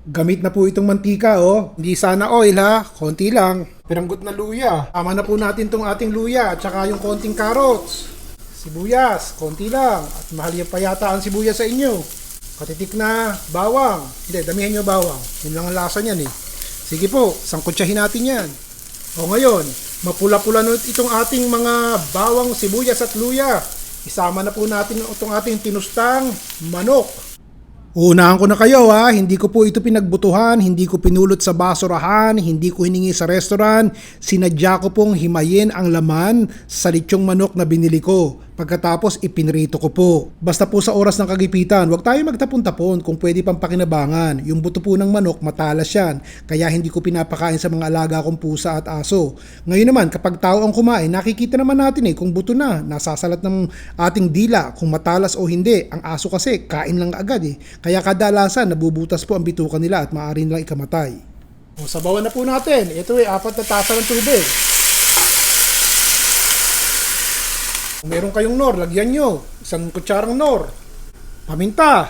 Gamit na po itong mantika, oh. Hindi sana oil, ha. Konti lang. Piranggot na luya. Tama na po natin tong ating luya at saka yung konting carrots. Sibuyas, konti lang. At mahal yung pa yata ang sibuyas sa inyo. Katitik na bawang. Hindi, damihan nyo bawang. Yun lang ang lasa niyan, eh. Sige po, sangkutsahin natin yan. O ngayon, mapula-pula na itong ating mga bawang, sibuyas at luya. Isama na po natin itong ating tinustang manok. Unahan ko na kayo, ha, hindi ko po ito pinagbutuhan, hindi ko pinulot sa basurahan, hindi ko hiningi sa restaurant, sinadya ko pong himayin ang laman sa litsyong manok na binili ko. Pagkatapos ipinrito ko po. Basta po sa oras ng kagipitan, huwag tayo magtapon-tapon kung pwede pang pakinabangan. Yung buto po ng manok, matalas yan. Kaya hindi ko pinapakain sa mga alaga kong pusa at aso. Ngayon naman, kapag tao ang kumain, nakikita naman natin kung buto na, nasasalat ng ating dila, kung matalas o hindi. Ang aso kasi, kain lang agad Kaya kadalasan, nabubutas po ang bituka nila at maaari nilang ikamatay. O, sabawan na po natin. Ito 4 na tasa ng tubig. Kung meron kayong nor, lagyan nyo. 1 kutsarang nor. Paminta.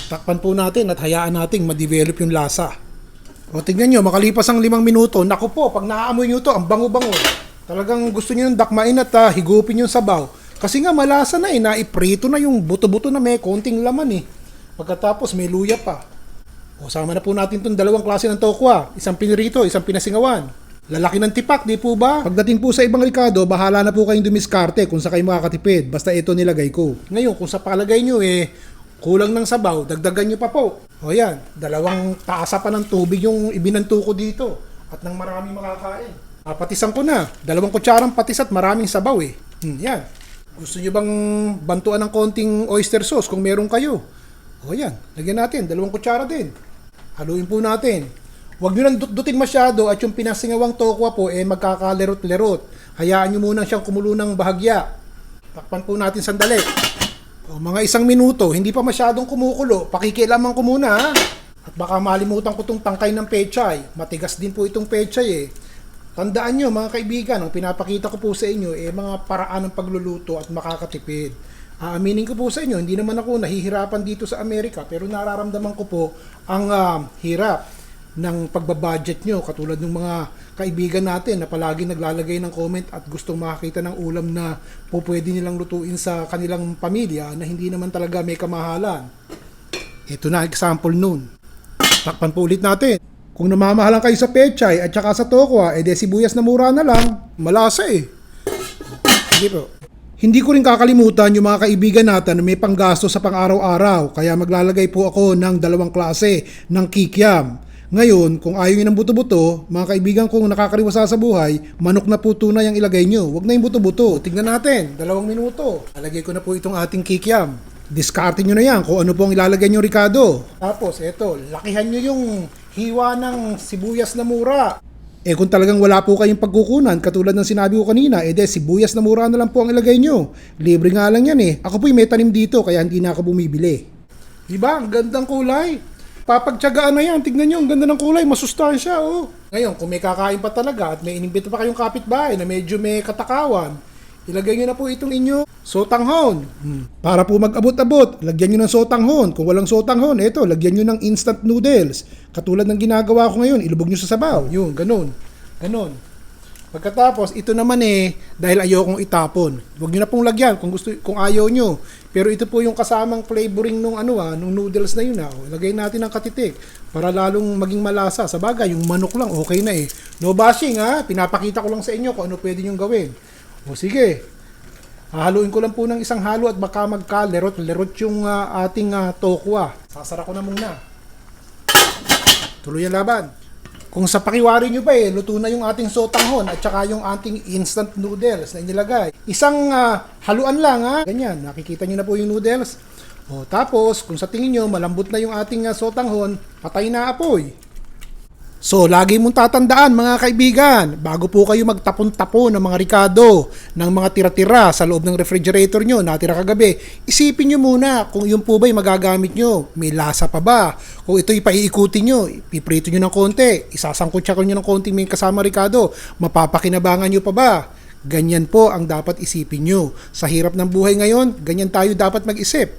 Takpan po natin at hayaan nating ma-develop yung lasa. O tignan nyo, makalipas ang 5 minuto, naku po, pag naaamoy nyo to, ang bango-bango. Talagang gusto nyo yung dakmain at higupin yung sabaw. Kasi nga malasa na naiprito na yung buto-buto na may konting laman Pagkatapos may luya pa. O sama na po natin itong 2 klase ng tokwa. Isang pinirito, isang pinasingawan. Lalaki ng tipak, di po ba? Pagdating po sa ibang rikado, bahala na po kayong dumiskarte kung sa kayo makakatipid. Basta ito nilagay ko. Ngayon, kung sa palagay nyo kulang ng sabaw, dagdagan nyo pa po. O yan, 2 tasa pa ng tubig yung ibinanto ko dito. At nang maraming makakain. Patisan ko na. 2 kutsarang patis at maraming sabaw Yan. Gusto nyo bang bantuan ng konting oyster sauce kung meron kayo? O yan, lagyan natin. 2 kutsara din. Haluin po natin. Huwag nyo lang dut-dutin masyado at yung pinasingawang tokwa po magkakalerot-lerot. Hayaan nyo muna siyang kumulo ng bahagya. Takpan po natin sandali. O, mga 1 minuto, hindi pa masyadong kumukulo. Pakikialaman ko muna At baka malimutan ko itong tangkay ng pechay. Matigas din po itong pechay Tandaan nyo mga kaibigan, ang pinapakita ko po sa inyo mga paraan ng pagluluto at makakatipid. Aaminin ko po sa inyo, hindi naman ako nahihirapan dito sa Amerika pero nararamdaman ko po ang hirap ng pagbabudget nyo katulad ng mga kaibigan natin na palagi naglalagay ng comment at gustong makakita ng ulam na po pwede nilang lutuin sa kanilang pamilya na hindi naman talaga may kamahalan. Ito na example nun. Takpan po ulit natin. Kung namamahalan kayo sa pechay at saka sa tokwa, sibuyas na mura na lang. Malasa Sige po. Hindi ko rin kakalimutan yung mga kaibigan natin na may panggasto sa pang-araw-araw. Kaya maglalagay po ako ng 2 klase ng kikiam. Ngayon, kung ayaw nyo ng buto-buto, mga kaibigan kong nakakariwasa sa buhay, manok na po tunay ang ilagay nyo. Huwag na yung buto-buto. Tignan natin, 2 minuto. Alagay ko na po itong ating kikiam. Diskarte nyo na yan kung ano po ang ilalagay nyo, Ricardo. Tapos, lakihan nyo yung hiwa ng sibuyas na mura. Kung talagang wala po kayong pagkukunan, katulad ng sinabi ko kanina, sibuyas na mura na lang po ang ilagay nyo. Libre nga lang yan Ako po'y may tanim dito, kaya hindi na ako bumibili. Diba? Ang gandang kulay. Papagtsagaan na yan. Tignan nyo, ang ganda ng kulay. Masustansya, Ngayon, kung may kakain pa talaga at may inimbita pa kayong kapitbahay na medyo may katakawan, ilagay nyo na po itong inyo sotanghon. Para po mag-abot-abot, lagyan nyo ng sotanghon. Kung walang sotanghon, lagyan nyo ng instant noodles. Katulad ng ginagawa ko ngayon, ilubog nyo sa sabaw. Yun, ganun. Pagkatapos, ito naman dahil ayokong itapon. Huwag nyo na pong lagyan kung ayaw nyo. Pero ito po yung kasamang flavoring nung noodles na yun Ilagay natin ng katitik para lalong maging malasa. Sa bagay, yung manok lang, okay na No bashing pinapakita ko lang sa inyo kung ano pwede nyo gawin. O sige, hahaluin ko lang po ng isang halo at baka magka-lerot yung ating tokwa. Sasara ko na muna. Tuloy ang laban. Kung sa pakiwari nyo ba luto na yung ating sotanghon at saka yung ating instant noodles na inilagay. Isang haluan lang Ganyan, nakikita nyo na po yung noodles. O tapos, kung sa tingin nyo malambot na yung ating sotanghon, patay na apoy. So, lagi mong tatandaan mga kaibigan, bago po kayo magtapon-tapon ng mga rikado, ng mga tira-tira sa loob ng refrigerator nyo, natira kagabi, isipin nyo muna kung yun po ba'y magagamit nyo. May lasa pa ba? Kung ito'y paiikutin nyo, piprito nyo ng konti, isasangkutsa nyo ng konti may kasama rikado, mapapakinabangan nyo pa ba? Ganyan po ang dapat isipin nyo. Sa hirap ng buhay ngayon, ganyan tayo dapat mag-isip.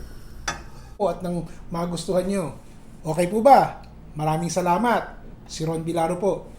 At nang magustuhan nyo. Okay po ba? Maraming salamat. Si Ron Bilaro po.